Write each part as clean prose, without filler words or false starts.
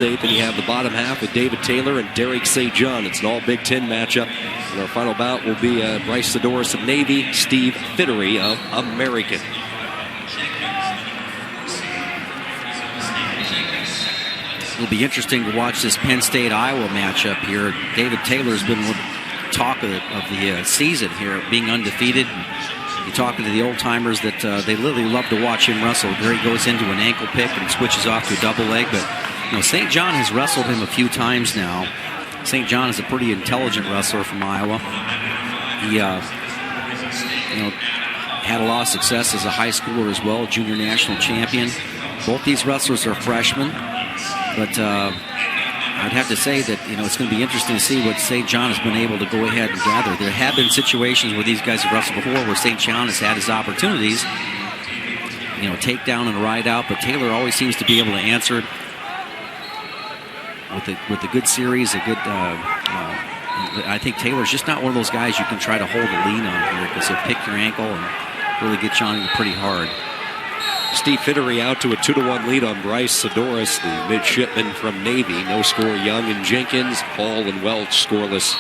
State. Then you have the bottom half with David Taylor and Derek St. John. It's an all Big Ten matchup. And our final bout will be Bryce Sidoris of Navy, Steve Fittery of American. It'll be interesting to watch this Penn State-Iowa matchup here. David Taylor's been talk of the season here, being undefeated. You're talking to the old-timers that they literally love to watch him wrestle. There he goes into an ankle pick and switches off to a double leg. But St. John has wrestled him a few times now. St. John is a pretty intelligent wrestler from Iowa. He had a lot of success as a high schooler as well, junior national champion. Both these wrestlers are freshmen. But I'd have to say that, it's going to be interesting to see what St. John has been able to go ahead and gather. There have been situations where these guys have wrestled before where St. John has had his opportunities, takedown and ride out, but Taylor always seems to be able to answer with a good series, I think Taylor's just not one of those guys you can try to hold a lean on here because he'll pick your ankle and really get you on you pretty hard. Steve Fittery out to a 2-1 lead on Bryce Sidoris, the midshipman from Navy. No score, Young and Jenkins, Hall and Welch scoreless.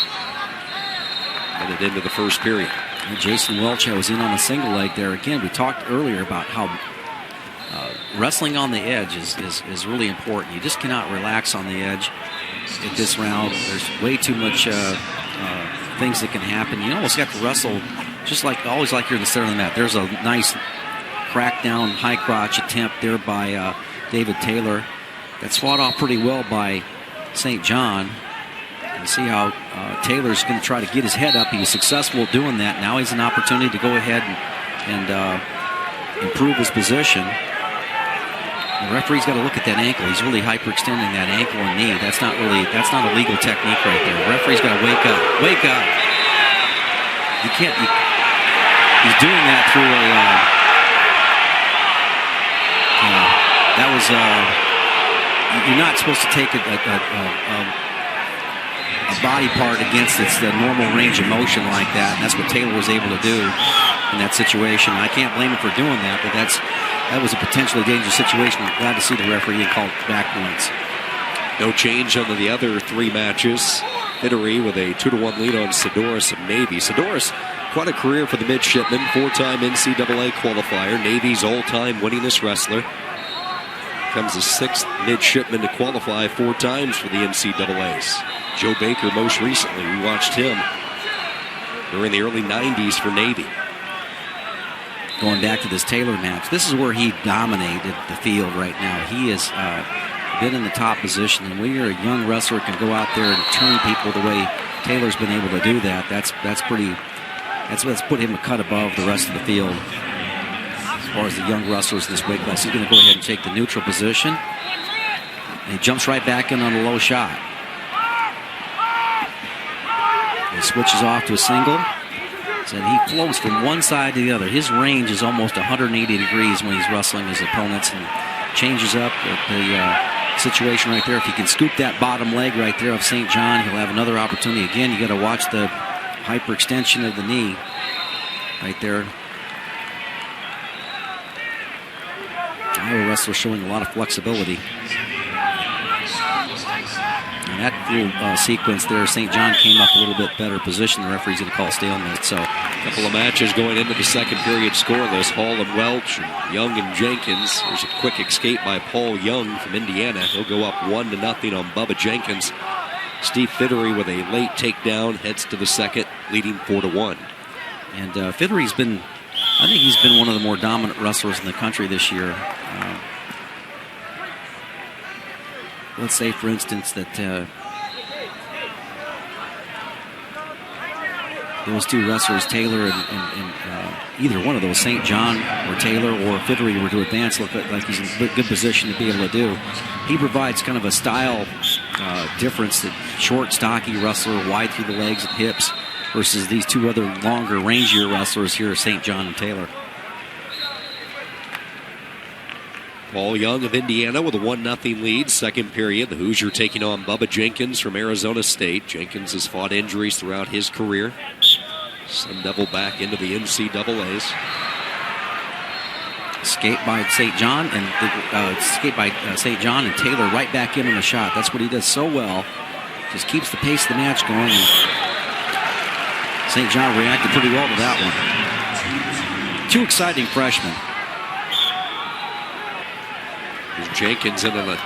Headed into the first period. And Jason Welch was in on a single leg there. Again, we talked earlier about how wrestling on the edge is really important. You just cannot relax on the edge at this round. There's way too much things that can happen. You almost got to wrestle just always like you're in the center of the mat. There's a nice crackdown, high crotch attempt there by David Taylor. That's fought off pretty well by St. John. You see how Taylor's going to try to get his head up. He was successful doing that. Now he's an opportunity to go ahead and improve his position. The referee's got to look at that ankle. He's really hyperextending that ankle and knee. That's not a legal technique right there. The referee's got to wake up. Wake up. You can't. He's doing that through a. That was. You're not supposed to take a body part against its normal range of motion like that, and that's what Taylor was able to do in that situation. I can't blame him for doing that, but that was a potentially dangerous situation. I'm glad to see the referee call back points. No change on the other three matches. Fittery with a 2-1 lead on Sidoris of Navy. Sidoris, quite a career for the midshipman, four-time NCAA qualifier, Navy's all-time winningest wrestler. Becomes the sixth midshipman to qualify 4 times for the NCAAs. Joe Baker most recently. We watched him during the early 90s for Navy. Going back to this Taylor match, this is where he dominated the field right now. He has been in the top position, and when you're a young wrestler can go out there and turn people the way Taylor's been able to do that, that's put him a cut above the rest of the field. As far as the young wrestlers in this weight class, he's going to go ahead and take the neutral position. And he jumps right back in on a low shot. He switches off to a single. And he flows from one side to the other. His range is almost 180 degrees when he's wrestling his opponents and changes up the situation right there. If he can scoop that bottom leg right there of St. John, he'll have another opportunity. Again, you got to watch the hyperextension of the knee right there. Iowa wrestler showing a lot of flexibility. And that little sequence there, St. John came up a little bit better position. The referee's going to call stalemate. So, a couple of matches going into the second period scoreless. Hall and Welch, and Young and Jenkins. There's a quick escape by Paul Young from Indiana. He'll go up 1-0 on Bubba Jenkins. Steve Fittery with a late takedown heads to the second, leading 4-1. And Fittery's been, I think he's been one of the more dominant wrestlers in the country this year. Let's say, for instance, that those two wrestlers, Taylor and either one of those, St. John or Taylor or Fittery, were to advance, look like he's in a good position to be able to do. He provides kind of a style difference, that short, stocky wrestler, wide through the legs and hips, versus these two other longer, rangier wrestlers here, St. John and Taylor. Paul Young of Indiana with a 1-0 lead. Second period, the Hoosier taking on Bubba Jenkins from Arizona State. Jenkins has fought injuries throughout his career. Sun Devil back into the NCAAs. Escape by St. John and St. John and Taylor right back in on the shot. That's what he does so well. Just keeps the pace of the match going. And St. John reacted pretty well to that one. Two exciting freshmen. There's Jenkins in on the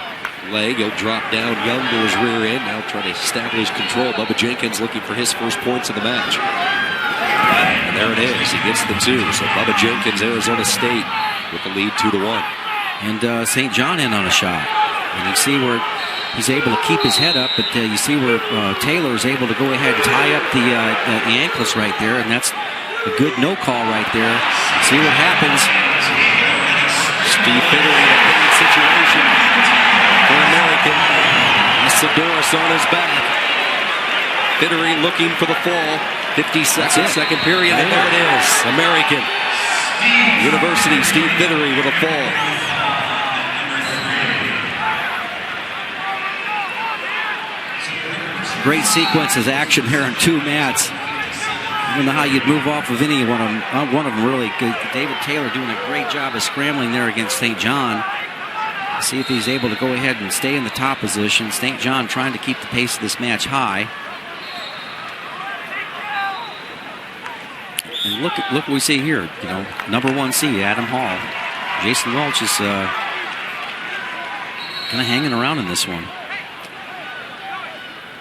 leg. He'll drop down Young to his rear end. Now trying to establish control. Bubba Jenkins looking for his first points of the match. And there it is. He gets the two. So Bubba Jenkins, Arizona State, with the lead 2-1. And St. John in on a shot. And you see where he's able to keep his head up, but you see where Taylor is able to go ahead and tie up the ankles right there, and that's a good no call right there. See what happens. Steve Fittery in a pinning situation for American. Sidoris on his back. Fittery looking for the fall. 50 seconds, second period, and there it is. American. University, Steve Fittery with a fall. Great sequence of action here on two mats. I don't know how you'd move off of any one of them. One of them really good. David Taylor doing a great job of scrambling there against St. John. See if he's able to go ahead and stay in the top position. St. John trying to keep the pace of this match high. And look what we see here. You know, number 1 seed Adam Hall. Jason Welch is kind of hanging around in this one.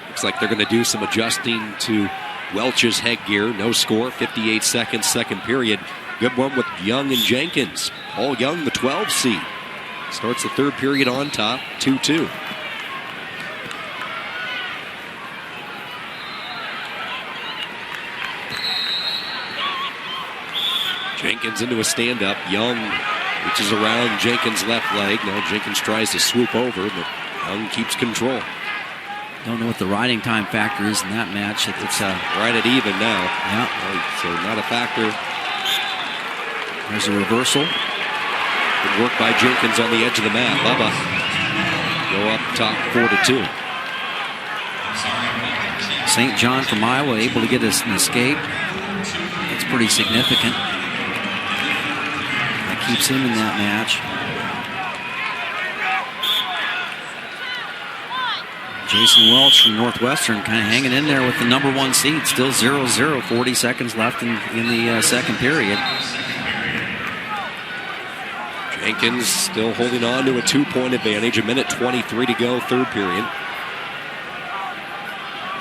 Looks like they're going to do some adjusting to Welch's headgear. No score, 58 seconds, second period. Good one with Young and Jenkins. Paul Young, the 12 seed. Starts the third period on top, 2-2. Jenkins into a stand-up. Young reaches around Jenkins' left leg. Now Jenkins tries to swoop over, but Young keeps control. Don't know what the riding time factor is in that match. It's right at even now. Yeah. So not a factor. There's a reversal. Good work by Jenkins on the edge of the mat. Bubba go up top 4-2. St. John from Iowa able to get an escape. That's pretty significant. That keeps him in that match. Jason Welch from Northwestern kind of hanging in there with the number 1 seed. Still 0-0, 40 seconds left in the second period. Jenkins still holding on to a 2-point advantage. 1:23 to go, third period.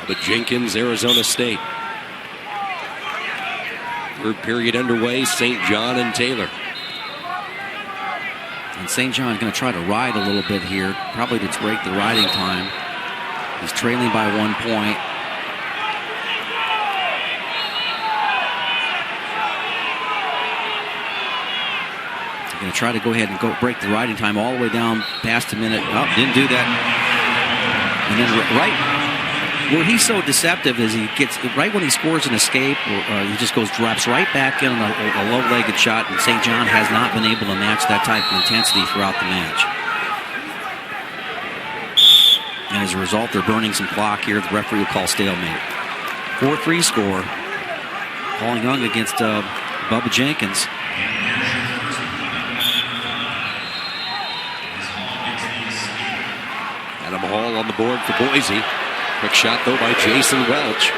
But Jenkins, Arizona State. Third period underway, St. John and Taylor. And St. John going to try to ride a little bit here, probably to break the riding time. He's trailing by 1 point. He's going to try to go ahead and break the riding time all the way down past a minute. Oh, didn't do that. And then right where he's so deceptive is he gets right when he scores an escape, he just drops right back in on a low-legged shot, and St. John has not been able to match that type of intensity throughout the match. And as a result, they're burning some clock here. The referee will call stalemate. 4-3 score. Paul Young against Bubba Jenkins. Adam Hall on the board for Boise. Quick shot, though, by Jason Welch.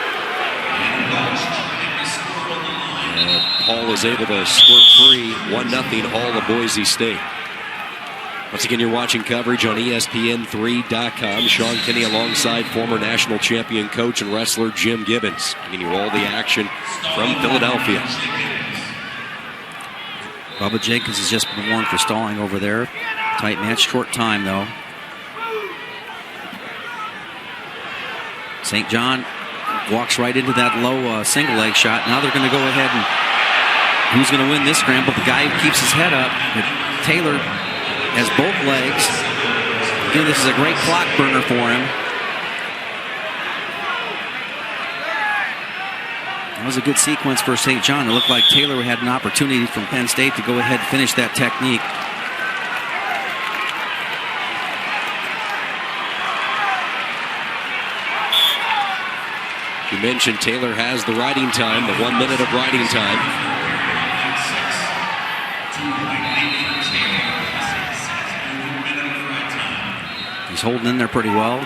And Hall is able to squirt free. 1-0 Hall of Boise State. Once again, you're watching coverage on ESPN3.com. Sean Kinney alongside former national champion coach and wrestler Jim Gibbons. Giving you all the action from Philadelphia. Bubba Jenkins has just been warned for stalling over there. Tight match, short time, though. St. John walks right into that low single leg shot. Now they're going to go ahead and who's going to win this scramble? The guy who keeps his head up. But Taylor has both legs. Again, this is a great clock burner for him. That was a good sequence for St. John. It looked like Taylor had an opportunity from Penn State to go ahead and finish that technique. You mentioned Taylor has the riding time, the 1 minute of riding time. holding in there pretty well.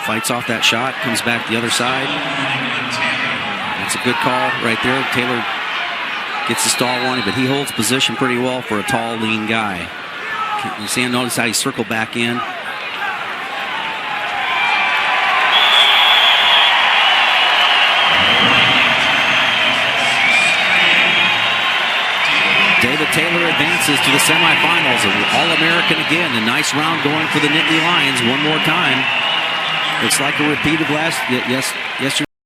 Fights off that shot, comes back the other side. That's a good call right there. Taylor gets the stall warning, but he holds position pretty well for a tall, lean guy. You see, notice how he circled back in. David Taylor advances to the semifinals. All-American again. A nice round going for the Nittany Lions one more time. It's like a repeat of yesterday's